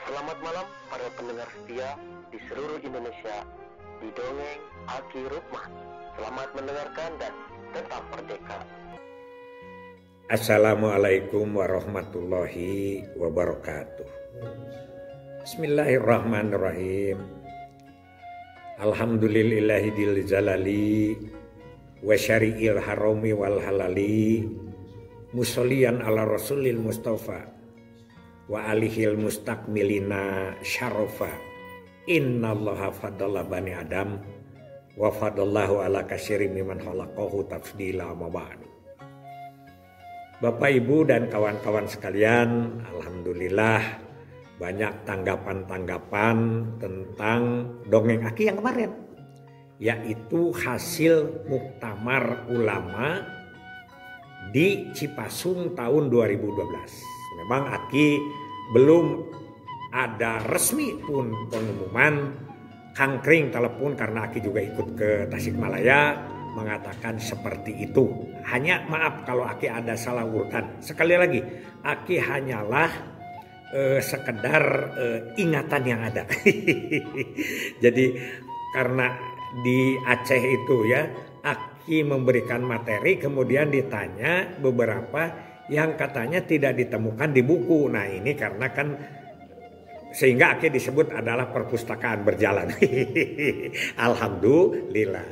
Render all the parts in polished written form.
Selamat malam para pendengar setia di seluruh Indonesia di Dongeng Aki Rukman. Selamat mendengarkan dan tetap merdeka. Assalamualaikum warahmatullahi wabarakatuh. Bismillahirrahmanirrahim. Alhamdulillahidil jalali wa syari'il harami wal halali musolliyan ala rasulil mustafa wa alihil mustakmilina syarafa. Innallaha fadalla bani adam wa fadallahu ala katsirin mimman khalaqahu tafdila ma ba'du. Bapak Ibu dan kawan-kawan sekalian, alhamdulillah banyak tanggapan-tanggapan tentang dongeng Aki yang kemarin, yaitu hasil muktamar ulama di Cipasung tahun 2012. Memang Aki belum ada resmi pun pengumuman, kangkring telepon karena Aki juga ikut ke Tasikmalaya mengatakan seperti itu. Hanya maaf kalau Aki ada salah urutan. Sekali lagi, Aki hanyalah sekedar ingatan yang ada. Jadi karena di Aceh itu ya, Aki memberikan materi kemudian ditanya beberapa yang katanya tidak ditemukan di buku. Nah ini karena kan sehingga Aki disebut adalah perpustakaan berjalan. Alhamdulillah.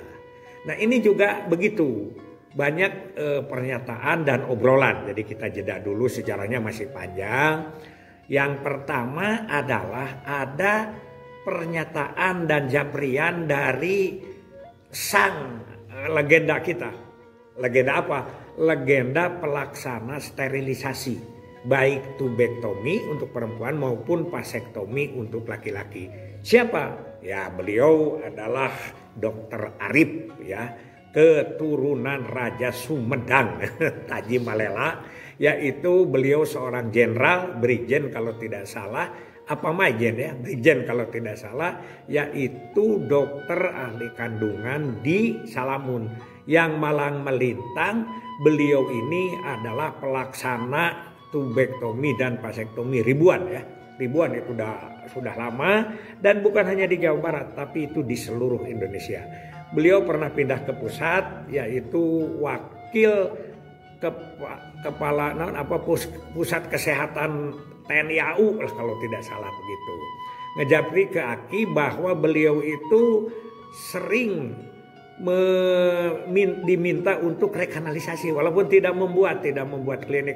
Nah ini juga begitu, banyak pernyataan dan obrolan. Jadi kita jeda dulu, sejarahnya masih panjang. Yang pertama adalah ada pernyataan dan japrian dari sang legenda kita. Legenda apa? Legenda pelaksana sterilisasi, baik tubektomi untuk perempuan maupun vasektomi untuk laki-laki. Siapa? Ya beliau adalah Dr. Arif ya, keturunan Raja Sumedang Taji Malela, yaitu beliau seorang jenderal, brigjen kalau tidak salah, apa majen ya, brigjen kalau tidak salah, yaitu dokter ahli kandungan di Salamun. Yang malang melintang, beliau ini adalah pelaksana tubektomi dan vasektomi ribuan ya. Ribuan itu sudah lama, dan bukan hanya di Jawa Barat tapi itu di seluruh Indonesia. Beliau pernah pindah ke pusat, yaitu wakil kepala pusat kesehatan TNI AU lah kalau tidak salah begitu. Ngejapri ke Aki bahwa beliau itu sering diminta untuk rekanalisasi, walaupun tidak membuat klinik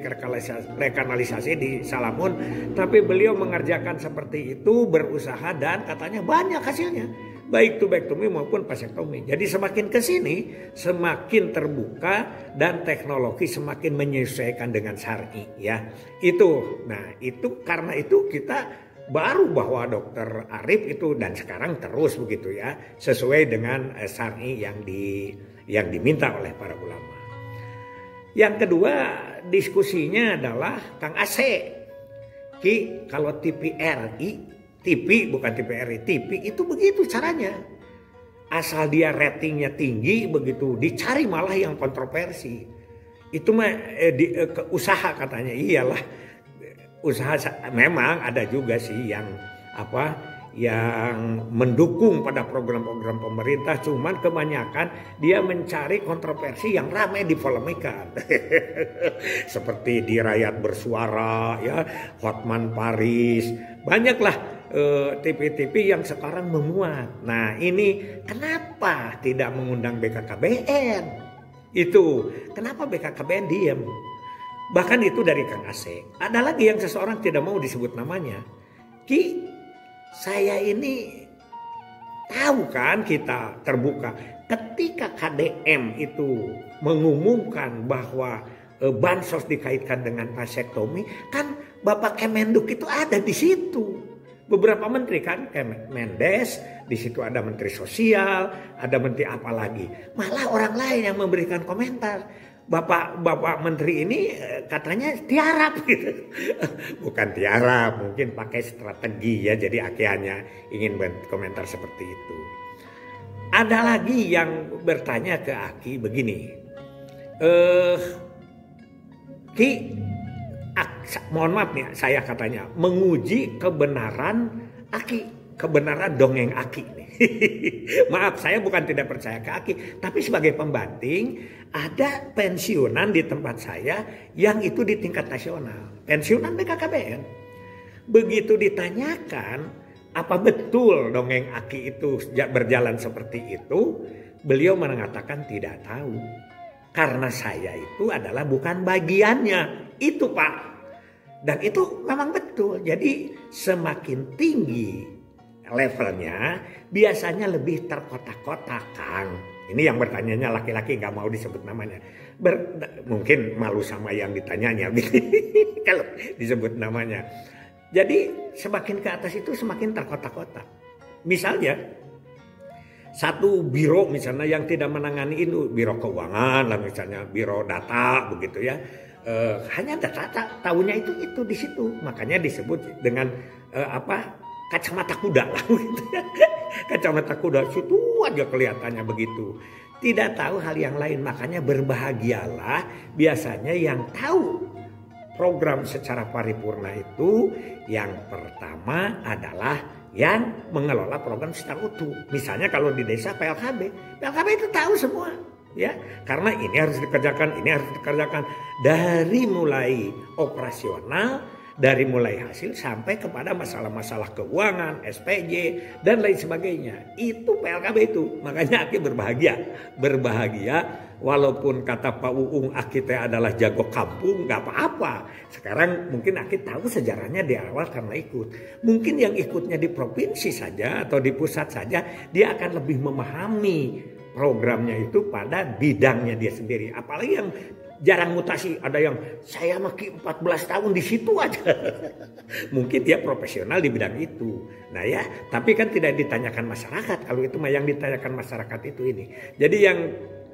rekanalisasi di Salamun, tapi beliau mengerjakan seperti itu, berusaha, dan katanya banyak hasilnya, baik tubektomi maupun vasektomi. Jadi semakin ke sini semakin terbuka dan teknologi semakin menyesuaikan dengan syar'i ya. Itu. Nah, itu karena itu kita baru bahwa Dokter Arif itu, dan sekarang terus begitu ya, sesuai dengan syar'i yang diminta oleh para ulama. Yang kedua diskusinya adalah Kang Aceh. Ki, kalau TV bukan TVRI, TV itu begitu caranya. Asal dia ratingnya tinggi begitu, dicari malah yang kontroversi. Itu mah usaha katanya. Iyalah, usaha. Memang ada juga sih yang mendukung pada program-program pemerintah, cuman kebanyakan dia mencari kontroversi yang ramai dipolemikan. Seperti di Rakyat Bersuara ya, Hotman Paris, banyaklah TV-TV yang sekarang memuat. Nah ini kenapa tidak mengundang BKKBN? Itu kenapa BKKBN diam? Bahkan itu dari Kang Aceh. Ada lagi yang seseorang tidak mau disebut namanya. Ki, saya ini tahu kan kita terbuka. Ketika KDM itu mengumumkan bahwa bansos dikaitkan dengan vasektomi, kan Bapak Kemenduk itu ada di situ. Beberapa menteri kan, Mendes, di situ ada Menteri Sosial, ada Menteri apa lagi. Malah orang lain yang memberikan komentar. Bapak Menteri ini katanya tiarap gitu. Bukan tiarap, mungkin pakai strategi ya. Jadi Aki hanya ingin berkomentar seperti itu. Ada lagi yang bertanya ke Aki begini. Ki, mohon maaf nih saya katanya menguji kebenaran Aki, kebenaran dongeng Aki nih. Maaf, saya bukan tidak percaya ke Aki, tapi sebagai pembanding ada pensiunan di tempat saya yang itu di tingkat nasional, pensiunan BKKBN. Begitu ditanyakan apa betul dongeng Aki itu berjalan seperti itu, beliau mengatakan tidak tahu. Karena saya itu adalah bukan bagiannya, itu Pak. Dan itu memang betul. Jadi semakin tinggi levelnya biasanya lebih terkotak-kotak, Kang. Ini yang bertanyanya laki-laki, nggak mau disebut namanya. Mungkin malu sama yang ditanyanya kalau disebut namanya. Jadi semakin ke atas itu semakin terkotak-kotak. Misalnya satu biro misalnya yang tidak menangani itu, biro keuangan lah misalnya, biro data begitu ya. Hanya data tahunya itu di situ. Makanya disebut dengan kacamata kuda lah gitu ya. Kacamata kuda situ aja kelihatannya begitu. Tidak tahu hal yang lain. Makanya berbahagialah biasanya yang tahu program secara paripurna itu. Yang pertama adalah yang mengelola program secara utuh. Misalnya kalau di desa PLKB itu tahu semua. Ya, karena ini harus dikerjakan, ini harus dikerjakan dari mulai operasional, dari mulai hasil sampai kepada masalah-masalah keuangan, SPJ dan lain sebagainya. Itu PLKB itu. Makanya Aki berbahagia walaupun kata Pak Uung Aki adalah jago kampung, nggak apa-apa. Sekarang mungkin Aki tahu sejarahnya di awal karena ikut. Mungkin yang ikutnya di provinsi saja atau di pusat saja, dia akan lebih memahami programnya itu pada bidangnya dia sendiri. Apalagi yang jarang mutasi, ada yang saya maki 14 tahun di situ aja. Mungkin dia profesional di bidang itu. Nah ya, tapi kan tidak ditanyakan masyarakat. Kalau itu mah yang ditanyakan masyarakat itu ini. Jadi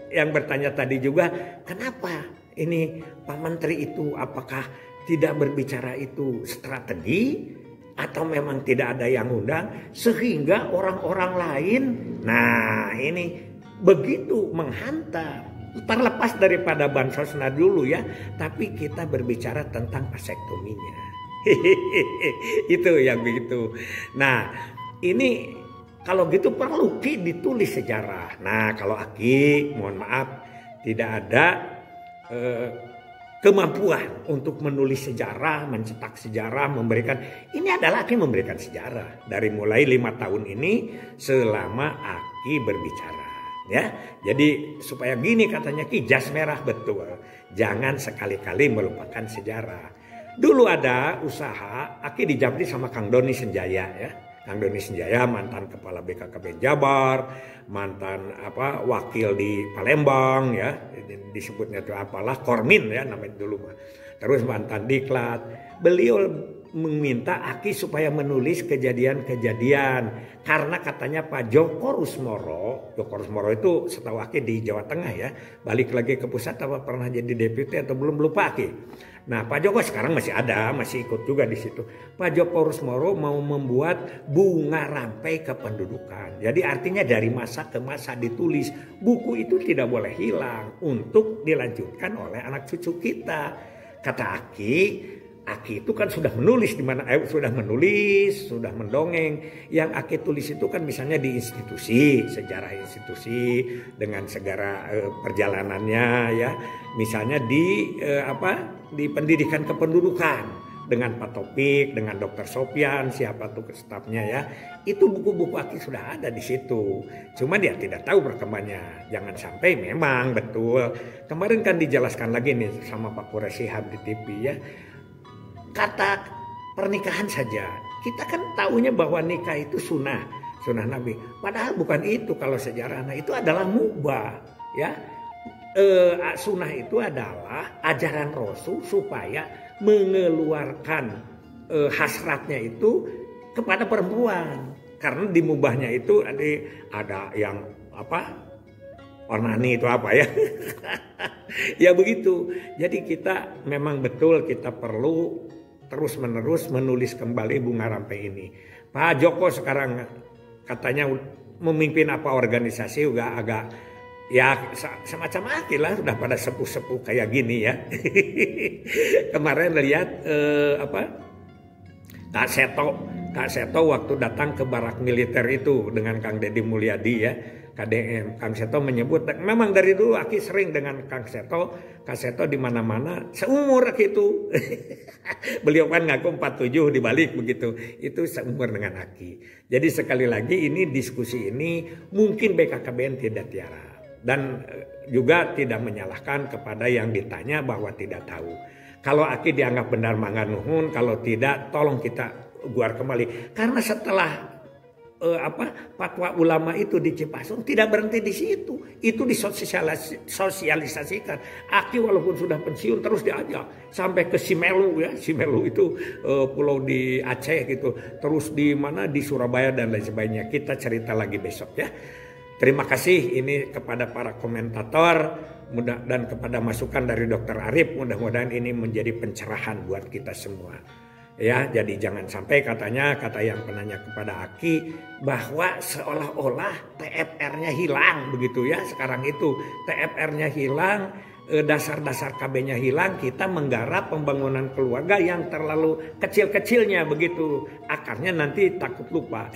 yang bertanya tadi juga, kenapa ini Pak Menteri itu apakah tidak berbicara itu strategi atau memang tidak ada yang undang sehingga orang-orang lain, nah ini begitu menghantam. Terlepas daripada bansosnya dulu ya, tapi kita berbicara tentang vasektominya. Itu yang begitu. Nah ini kalau gitu perlu ditulis sejarah. Nah kalau Aki mohon maaf tidak ada kemampuan untuk menulis sejarah, mencetak sejarah, memberikan. Ini adalah Aki memberikan sejarah dari mulai 5 tahun ini selama Aki berbicara. Ya, jadi supaya gini katanya Ki, jas merah betul. Jangan sekali-kali melupakan sejarah. Dulu ada usaha Aki dijabri sama Kang Doni Senjaya ya. Kang Doni Senjaya mantan kepala BKKBN Jabar, mantan wakil di Palembang ya, disebutnya itu apalah Kormin ya namanya dulu mah. Terus mantan diklat. Beliau meminta Aki supaya menulis kejadian-kejadian karena katanya Pak Joko Rusmoro itu setahu Aki di Jawa Tengah ya, balik lagi ke pusat apa pernah jadi deputi atau belum lupa Aki. Nah Pak Joko sekarang masih ada, masih ikut juga di situ. Pak Joko Rusmoro mau membuat bunga rampai kependudukan. Jadi artinya dari masa ke masa ditulis. Buku itu tidak boleh hilang untuk dilanjutkan oleh anak cucu kita. Kata Aki itu kan sudah menulis sudah mendongeng. Yang Aki tulis itu kan misalnya di institusi, sejarah institusi dengan segala perjalanannya ya. Misalnya di pendidikan kependudukan dengan Pak Topik, dengan Dr. Sopyan, siapa tuh stafnya ya. Itu buku-buku Aki sudah ada di situ. Cuma dia tidak tahu perkembangannya. Jangan sampai memang betul. Kemarin kan dijelaskan lagi nih sama Pak Qureshihab di TV ya. Kata pernikahan saja. Kita kan tahunya bahwa nikah itu sunnah Nabi. Padahal bukan itu kalau sejarah. Nah itu adalah mubah ya. Sunnah itu adalah ajaran Rasul supaya mengeluarkan hasratnya itu kepada perempuan. Karena di mubahnya itu ada yang onani itu apa ya. Ya begitu. Jadi kita memang betul kita perlu terus menerus menulis kembali bunga rampai ini. Pak Joko sekarang katanya memimpin organisasi juga agak Ya semacam Aki lah, udah pada sepuh-sepuh kayak gini ya. Kemarin lihat Kak Seto waktu datang ke barak militer itu dengan Kang Deddy Mulyadi ya, KDM. Kang Seto menyebut, memang dari dulu Aki sering dengan Kang Seto. Kang Seto di mana-mana seumur Aki itu. Beliau kan ngaku 47 dibalik begitu. Itu seumur dengan Aki. Jadi sekali lagi ini diskusi ini mungkin BKKBN tidak tiara. Dan juga tidak menyalahkan kepada yang ditanya bahwa tidak tahu. Kalau Aki dianggap benar mangga nuhun, kalau tidak tolong kita guar kembali. Karena setelah fatwa ulama itu di Cipasung tidak berhenti di situ. Itu disosialisasikan. Aki walaupun sudah pensiun terus diajak sampai ke Simelu ya. Simelu itu pulau di Aceh gitu. Terus di mana di Surabaya dan lain sebagainya. Kita cerita lagi besok ya. Terima kasih ini kepada para komentator dan kepada masukan dari Dr. Arif. Mudah-mudahan ini menjadi pencerahan buat kita semua. Ya, jadi jangan sampai kata yang penanya kepada Aki bahwa seolah-olah TFR-nya hilang begitu ya. Sekarang itu TFR-nya hilang, dasar-dasar KB-nya hilang, kita menggarap pembangunan keluarga yang terlalu kecil-kecilnya begitu. Akarnya nanti takut lupa.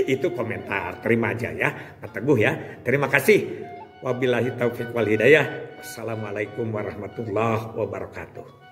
Itu komentar, terima aja ya Pak Teguh ya. Terima kasih. Wabillahi taufiq wal hidayah. Wassalamualaikum warahmatullahi wabarakatuh.